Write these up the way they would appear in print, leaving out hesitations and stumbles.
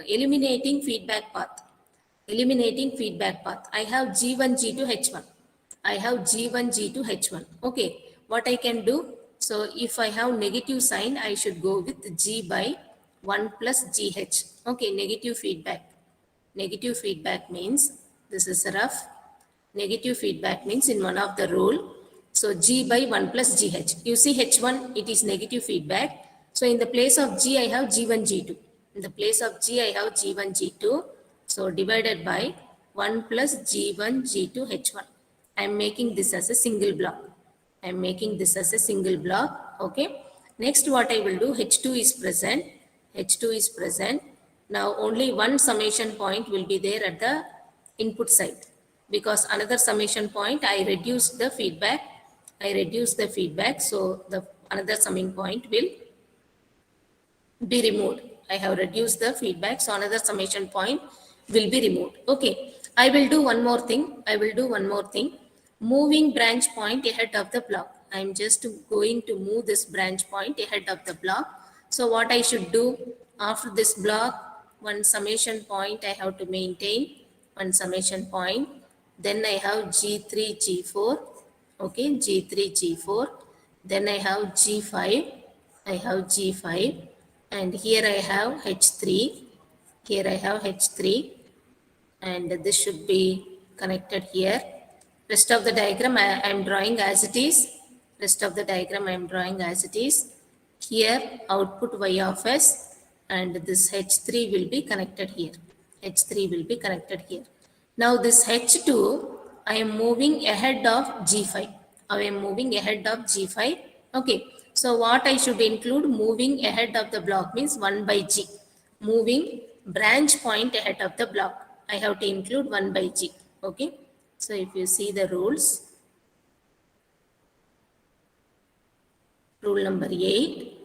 eliminating feedback path. Eliminating feedback path. I have G1, G2, H1. I have G1, G2, H1. Okay, what I can do? So if I have negative sign, I should go with G by 1 plus GH. Okay, negative feedback. Negative feedback means, this is rough. Negative feedback means in one of the rule. So G by 1 plus GH. You see H1, it is negative feedback. So in the place of G, I have G1, G2. In the place of G, I have G1, G2. So divided by 1 plus G1, G2, H1. I am making this as a single block. I am making this as a single block. Okay. Next what I will do, H2 is present. H2 is present. Now only one summation point will be there at the input side, because another summation point I reduced the feedback. I reduced the feedback. So the another summing point will be removed. I have reduced the feedback. So another summation point will be removed. Okay. I will do one more thing. I will do one more thing. Moving branch point ahead of the block. I am just going to move this branch point ahead of the block. So what I should do after this block, one summation point I have to maintain, one summation point. Then I have G3, G4. Okay, G3, G4. Then I have G5. I have G5. And here I have H3. Here I have H3. And this should be connected here. Rest of the diagram I am drawing as it is. Rest of the diagram I am drawing as it is. Here output Y of S, and this H3 will be connected here. H3 will be connected here. Now this H2 I am moving ahead of G5. I am moving ahead of G5. Okay. So what I should include, moving ahead of the block means 1 by G. Moving branch point ahead of the block. I have to include 1 by G. Okay. So if you see the rules, rule number 8,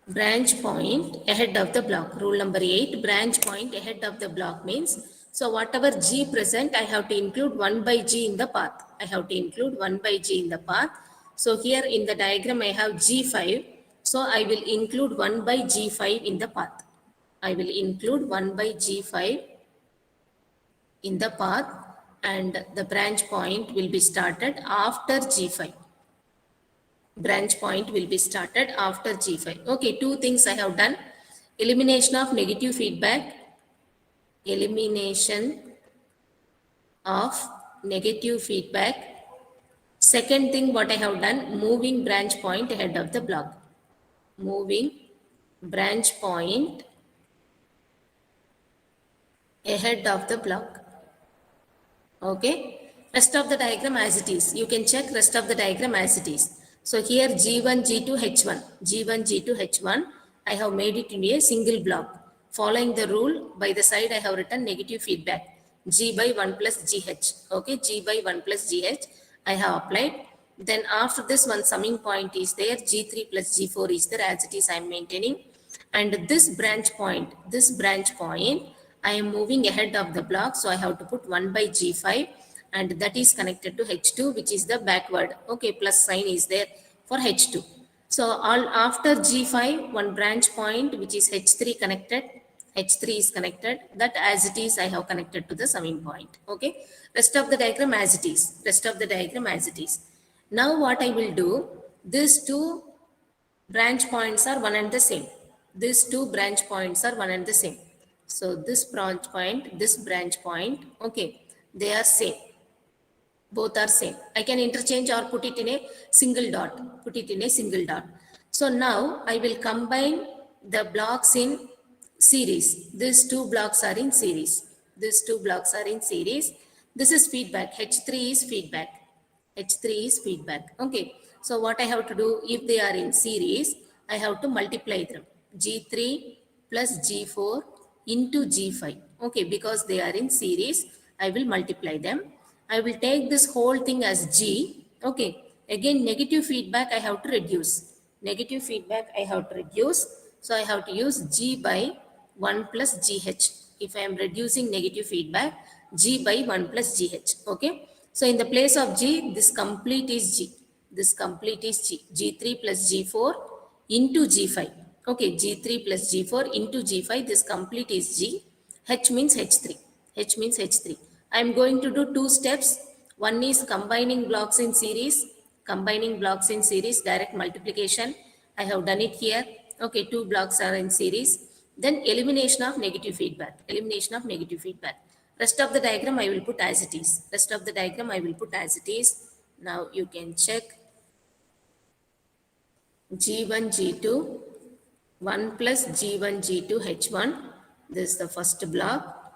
branch point ahead of the block. Rule number 8, branch point ahead of the block means, so whatever G present, I have to include 1 by G in the path. I have to include 1 by G in the path. So here in the diagram, I have G5. So I will include 1 by G5 in the path. I will include 1 by G5 in the path, and the branch point will be started after G5. Branch point will be started after G5. Okay, two things I have done. Elimination of negative feedback. Elimination of negative feedback. Second thing what I have done, moving branch point ahead of the block. Moving branch point ahead of the block. Okay. Rest of the diagram as it is. You can check rest of the diagram as it is. So here G1, G2, H1. G1, G2, H1. I have made it into a single block. Following the rule, by the side I have written negative feedback. G by 1 plus GH. Okay. G by 1 plus GH. I have applied. Then after this, one summing point is there. G3 plus G4 is there as it is. I am maintaining. And this branch point, I am moving ahead of the block. So I have to put 1 by G5, and that is connected to H2, which is the backward. Okay, plus sign is there for H2. So all after G5, one branch point, which is H3 connected. H3 is connected. That as it is, I have connected to the summing point. Okay. Rest of the diagram as it is. Rest of the diagram as it is. Now what I will do, these two branch points are one and the same. These two branch points are one and the same. So this branch point, okay, they are same. Both are same. I can interchange or put it in a single dot. Put it in a single dot. So now I will combine the blocks in series. These two blocks are in series. These two blocks are in series. This is feedback. H3 is feedback. H3 is feedback. Okay. So what I have to do, if they are in series, I have to multiply them. G3 plus G4 into G5. Okay. Because they are in series, I will multiply them. I will take this whole thing as G. Okay. Again, negative feedback I have to reduce. Negative feedback I have to reduce. So I have to use G by 1 plus GH. If I am reducing negative feedback, G by 1 plus GH. Okay. So in the place of G, this complete is G. This complete is G. G3 plus G4 into G5. Okay, G3 plus G4 into G5, this complete is G. H means H3. H means H3. I am going to do two steps. One is combining blocks in series. Combining blocks in series, direct multiplication. I have done it here. Okay, two blocks are in series. Then elimination of negative feedback. Elimination of negative feedback. Rest of the diagram I will put as it is. Rest of the diagram I will put as it is. Now you can check G1, G2. 1 plus G1, G2, H1. This is the first block.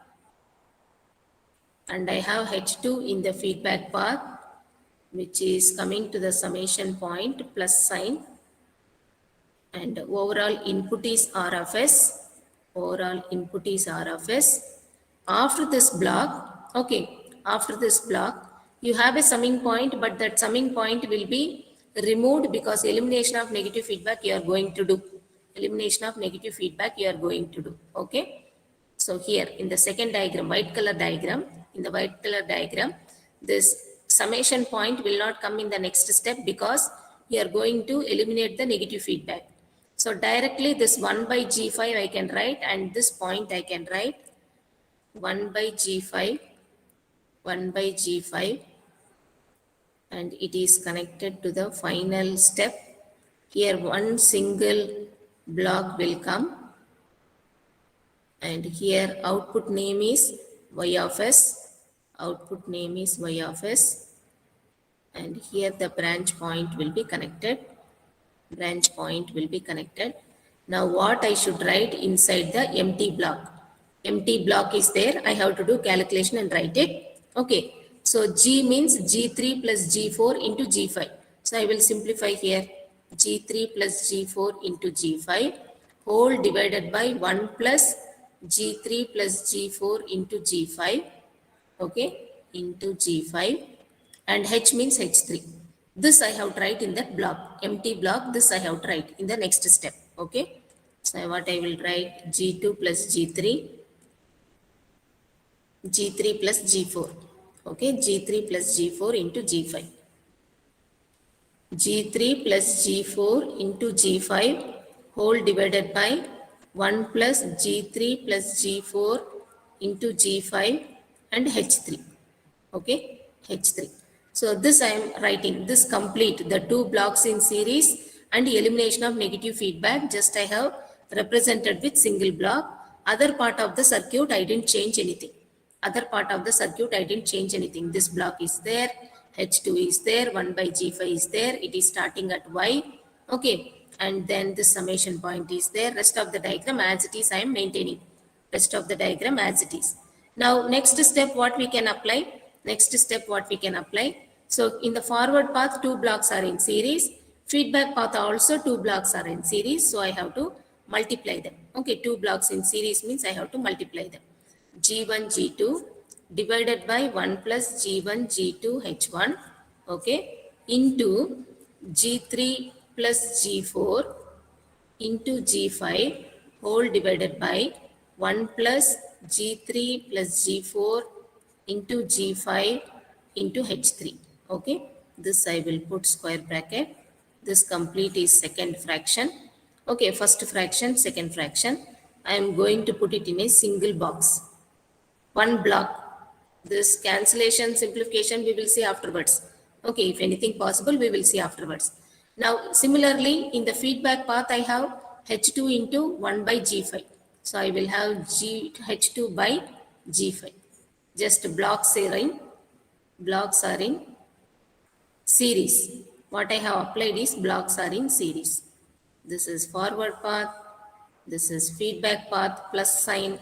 And I have H2 in the feedback path, which is coming to the summation point plus sign. And overall input is R of S. Overall input is R of S. After this block, okay, after this block, you have a summing point, but that summing point will be removed because elimination of negative feedback you are going to do. Elimination of negative feedback you are going to do, okay? So here in the second diagram, white color diagram, in the white color diagram, this summation point will not come in the next step because you are going to eliminate the negative feedback. So directly this 1 by G5 I can write, and this point I can write 1 by G5, 1 by G5, and it is connected to the final step. Here one single block will come, and here output name is Y of S, output name is Y of S, and here the branch point will be connected, branch point will be connected. Now what I should write inside the empty block? Empty block is there, I have to do calculation and write it. Okay, so G means G3 plus G4 into G5. So I will simplify here, G3 plus G4 into G5 whole divided by 1 plus G3 plus G4 into G5, okay, into G5, and H means H3. This I have tried in that block, empty block, this I have tried in the next step, okay. So what I will write, G2 plus G3, G3 plus G4, okay, G3 plus G4 into G5. G3 plus G4 into G5 whole divided by 1 plus G3 plus G4 into G5 and H3, okay, H3. So this I am writing, this complete the two blocks in series and elimination of negative feedback, just I have represented with single block. Other part of the circuit I didn't change anything. Other part of the circuit I didn't change anything. This block is there, H2 is there, 1 by G5 is there, it is starting at Y, okay, and then the summation point is there. Rest of the diagram as it is I am maintaining. Rest of the diagram as it is. Now next step what we can apply? Next step what we can apply? So in the forward path two blocks are in series, feedback path also two blocks are in series, so I have to multiply them. Okay, two blocks in series means I have to multiply them. G1 G2 divided by 1 plus G1 G2 H1, okay, into G3 plus G4 into G5 whole divided by 1 plus G3 plus G4 into G5 into H3, okay. This I will put square bracket. This complete is second fraction, okay, first fraction, second fraction. I am going to put it in a single box, one block. This cancellation, simplification we will see afterwards. Okay, if anything possible we will see afterwards. Now similarly in the feedback path I have H2 into 1 by G5. So I will have H2 by G5. Just blocks are in series. What I have applied is blocks are in series. This is forward path, this is feedback path plus sign,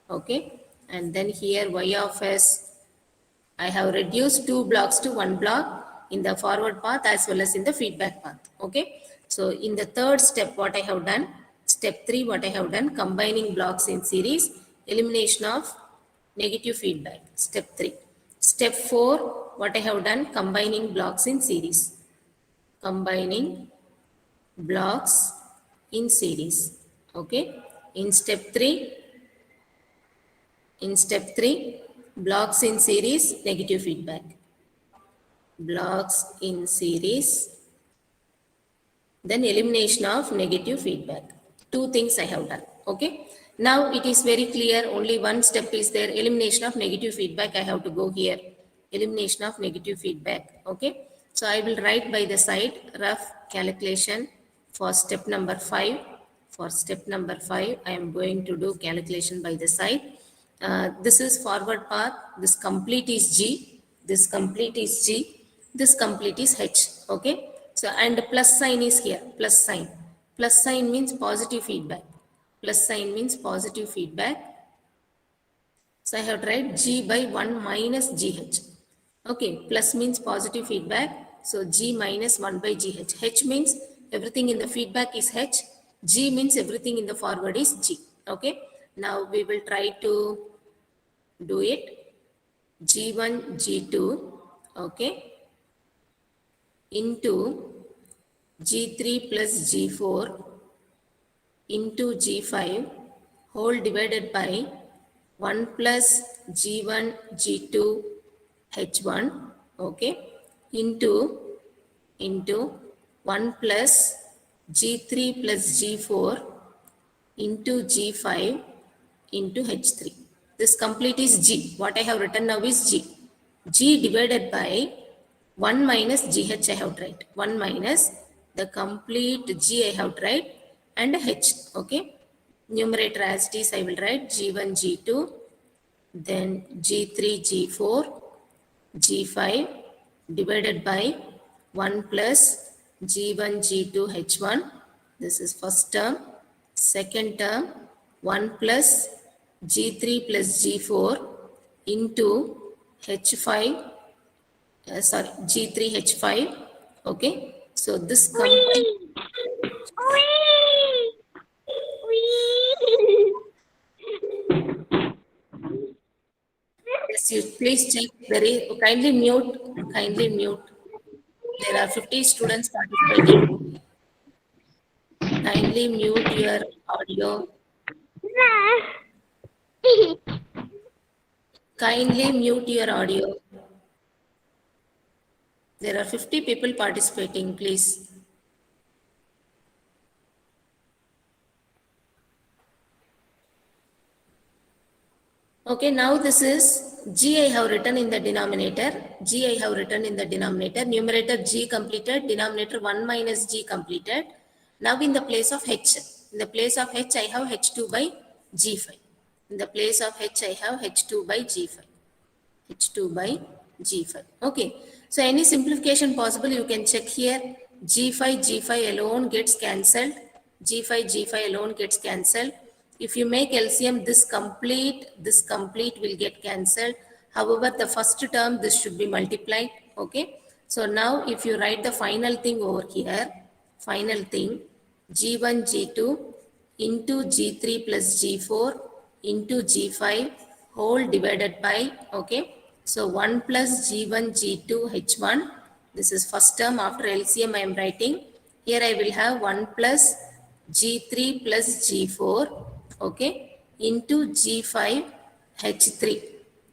okay, and then here Y of S. I have reduced two blocks to one block in the forward path as well as in the feedback path, okay. So in the third step what I have done, step 3 what I have done, combining blocks in series, elimination of negative feedback, step 3. Step 4 what I have done, combining blocks in series, combining blocks in series, okay. In step 3, blocks in series, negative feedback, blocks in series, then elimination of negative feedback, Two things I have done. Okay. Now it is very clear. Only one step is there. Elimination of negative feedback. I have to go here. Elimination of negative feedback. Okay. So I will write by the side rough calculation for step number 5. For step number 5, I am going to do calculation by the side. This is forward path. This complete is G. This complete is G. This complete is H. Okay. So and plus sign is here. Plus sign. Plus sign means positive feedback. Plus sign means positive feedback. So I have tried G by 1 minus GH. Okay, plus means positive feedback. So G minus 1 by GH. H means everything in the feedback is H. G means everything in the forward is G. Okay, now we will try to do it. G1, G2, okay, into G3 plus G4 into G5 whole divided by 1 plus G1, G2, H1, okay, into 1 plus G3 plus G4 into G5 into H3. This complete is G. What I have written now is G. G divided by 1 minus GH I have tried. 1 minus the complete G I have tried and H. Okay. Numerator as it is I will write G1, G2, then G3, G4, G5 divided by 1 plus G1, G2, H1. This is first term. Second term, 1 plus G3 plus G4 into H5, G3, H5. Okay. So this complete. Yes, you please check. Kindly mute. Kindly mute. There are 50 students participating. Kindly mute your audio. Kindly mute your audio. There are 50 people participating, please. Okay, now this is G I have written in the denominator. G I have written in the denominator. Numerator G completed. Denominator 1 minus G completed. Now in the place of H. In the place of H I have H2 by G5. In the place of H I have H2 by G5. H2 by G5. Okay. So any simplification possible you can check here. G5, G5 alone gets cancelled. G5, G5 alone gets cancelled. If you make LCM, this complete will get cancelled. However, the first term, this should be multiplied. Okay. So now if you write the final thing over here, final thing, G1, G2 into G3 plus G4 into G5 whole divided by, okay. So 1 plus G1, G2, H1. This is first term. After LCM I am writing. Here I will have 1 plus G3 plus G4, okay, into G5 H3.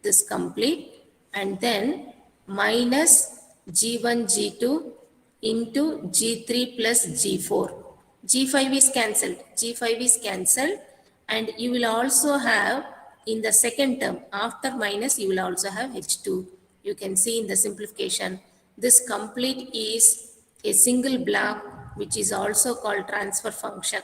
This complete. And then minus G1, G2 into G3 plus G4. G5 is cancelled. G5 is cancelled. And you will also have in the second term, after minus, you will also have H2. You can see in the simplification, this complete is a single block, which is also called transfer function.